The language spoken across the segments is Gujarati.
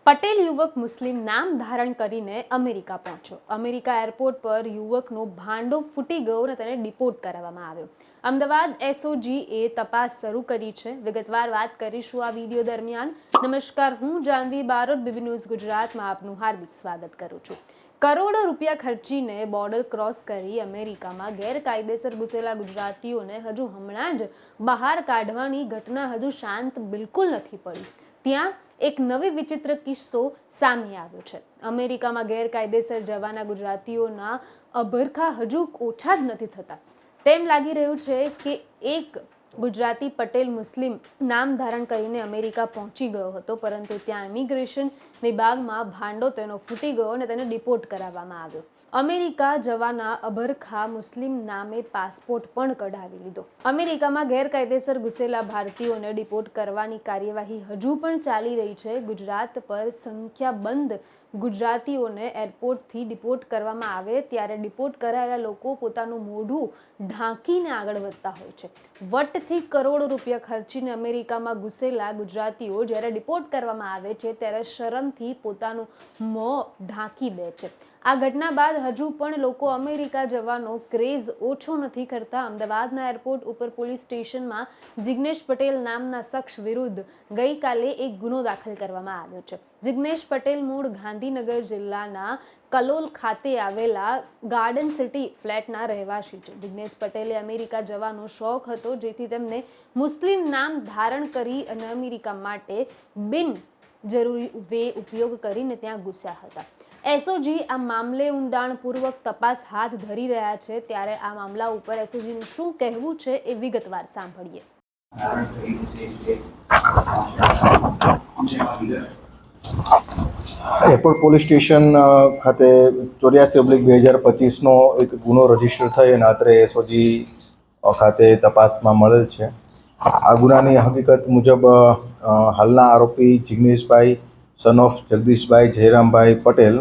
પટેલ યુવક મુસ્લિમ નામ ધારણ કરીને અમેરિકા પહોંચ્યો। અમેરિકા એરપોર્ટ પર યુવકનો ભાંડો ફૂટી ગયો અને તેને ડિપોર્ટ કરવામાં આવ્યો। અમદાવાદ એસઓજીએ તપાસ શરૂ કરી છે। વિગતવાર વાત કરીશું આ વિડીયો દરમિયાન। નમસ્કાર, હું જાનવી બારોટ, બીબી ન્યૂઝ ગુજરાતમાં આપનું હાર્દિક સ્વાગત કરું છું। કરોડો રૂપિયા ખર્ચીને બોર્ડર ક્રોસ કરી અમેરિકામાં ગેરકાયદેસર ઘૂસેલા ગુજરાતીઓને હજુ હમણાં જ બહાર કાઢવાની ઘટના હજુ શાંત બિલકુલ નથી પડી। ત્યાં એક નવી વિચિત્ર કિસ્સો સામે આવ્યો છે। અમેરિકામાં ગેરકાયદેસર જવાના ગુજરાતીઓના અભરખા હજુ ઓછા જ નથી થતા। તેમ લાગી રહ્યું છે કે એક ગુજરાતી પટેલ મુસ્લિમ નામ ધારણ કરીને અમેરિકા પહોંચી ગયો હતો, પરંતુ ત્યાં ઇમિગ્રેશન વિભાગમાં ભાંડો તેનો ફૂટી ગયો અને તેને ડિપોર્ટ કરાવવામાં આવ્યો। અમેરિકા જવાના અભરખા મુસ્લિમ નામે પાસપોર્ટ પણ કઢાવી લીધો। અમેરિકામાં ગેરકાયદેસર ઘૂસેલા ભારતીયોને ડિપોર્ટ કરવાની કાર્યવાહી હજુ પણ ચાલી રહી છે। ગુજરાત પર સંખ્યાબંધ ગુજરાતીઓને એરપોર્ટથી ડિપોર્ટ કરવામાં આવે ત્યારે ડિપોર્ટ કરાયેલા લોકો પોતાનું મોઢું ઢાંકીને આગળ વધતા હોય છે। વટથી કરોડો રૂપિયા ખર્ચીને અમેરિકામાં ઘૂસેલા ગુજરાતીઓ જ્યારે ડિપોર્ટ કરવામાં આવે છે ત્યારે શરમથી પોતાનું મોં ઢાંકી દે છે। આ ઘટના બાદ હજુ પણ લોકો અમેરિકા જવાનો ક્રેઝ ઓછો નથી કરતા। અમદાવાદના એરપોર્ટ ઉપર પોલીસ સ્ટેશનમાં જિગ્નેશ પટેલ નામના શખ્સ વિરુદ્ધ ગઈકાલે એક ગુનો દાખલ કરવામાં આવ્યો છે। જિગ્નેશ પટેલ મૂળ ગાંધીનગર જિલ્લાના કલોલ ખાતે આવેલા ગાર્ડન સિટી ફ્લેટના રહેવાસી છે। જિગ્નેશ પટેલે અમેરિકા જવાનો શોખ હતો, જેથી તેમને મુસ્લિમ નામ ધારણ કરી અને અમેરિકા માટે બિન જરૂરી વે ઉપયોગ કરીને ત્યાં ઘૂસ્યા હતા। એસઓજી આ મામલે ઊંડાણપૂર્વક તપાસ હાથ ધરી રહ્યા છે। ત્યારે આ મામલા ઉપર એસઓજીનું શું કહેવું છે એ વિગતવાર સાંભળીએ। એરપોર્ટ પોલીસ સ્ટેશન ખાતે 84/2025નો એક ગુનો રજીસ્ટર થઈ અને અત્રે એસઓજી ખાતે તપાસમાં મળેલ છે। આ ગુનાની હકીકત મુજબ હાલના આરોપી જિગ્નેશભાઈ સન ઓફ જગદીશભાઈ જયરામભાઈ પટેલ,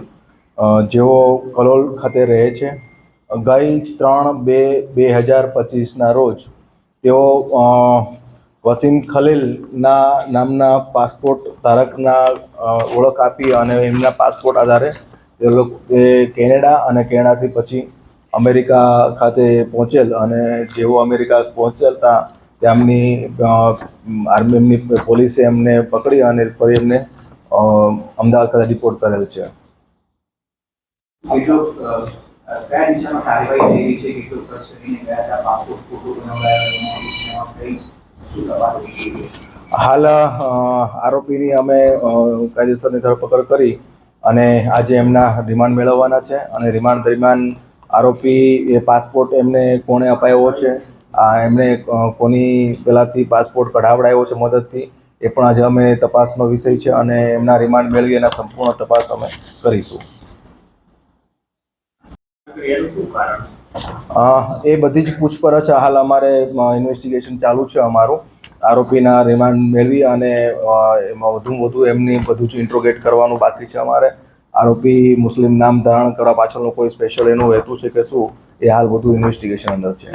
જેઓ કલોલ ખાતે રહે છે, ગઈ 3/2/2025ના રોજ તેઓ વસીમ ખલીલના નામના પાસપોર્ટ ધારકના ઓળખ આપી અને એમના પાસપોર્ટ આધારે તે લોકો કેનેડા અને કેનેડાથી પછી અમેરિકા ખાતે પહોંચેલ અને જેઓ અમેરિકા પહોંચેલતા તેમની આર્મીની પોલીસે એમને પકડી અને ફરી એમને અમદાવાદ ખાતે રિપોર્ટ કરેલ છે। કયા દિશામાં કાર્યવાહી થઈ રહી છે? કેટલો ખર્ચ કરીને ગયા હતા? પાસપોર્ટ ફોટો બનાવડાયા? શું તપાસ થઈ રહી છે? હાલ આરોપીની અમે કાયદેસરની ધરપકડ કરી અને આજે એમના રિમાન્ડ મેળવવાના છે અને રિમાન્ડ દરમિયાન આરોપી એ પાસપોર્ટ એમને કોણે અપાયો છે, એમણે કોની પહેલાંથી પાસપોર્ટ કઢાવડાયો છે મદદથી, એ પણ આજે અમે તપાસનો વિષય છે અને એમના રિમાન્ડ મેળવી એના સંપૂર્ણ તપાસ અમે કરીશું। એ બધી જ પૂછપરછ હાલ અમારે ઇન્વેસ્ટિગેશન ચાલુ છે અમારું। આરોપીના રિમાન્ડ મેળવી અને એમાં વધુ એમની બધું જ ઇન્ટ્રોગેટ કરવાનું બાકી છે અમારે। આરોપી મુસ્લિમ નામ ધારણ કરવા પાછળનો કોઈ સ્પેશિયલ એનું હેતુ છે કે શું, એ હાલ બધું ઇન્વેસ્ટિગેશન અંદર છે।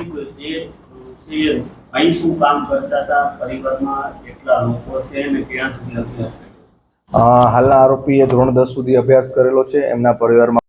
હાલના આરોપીએ ધોરણ 10 સુધી અભ્યાસ કરેલો છે। એમના પરિવારમાં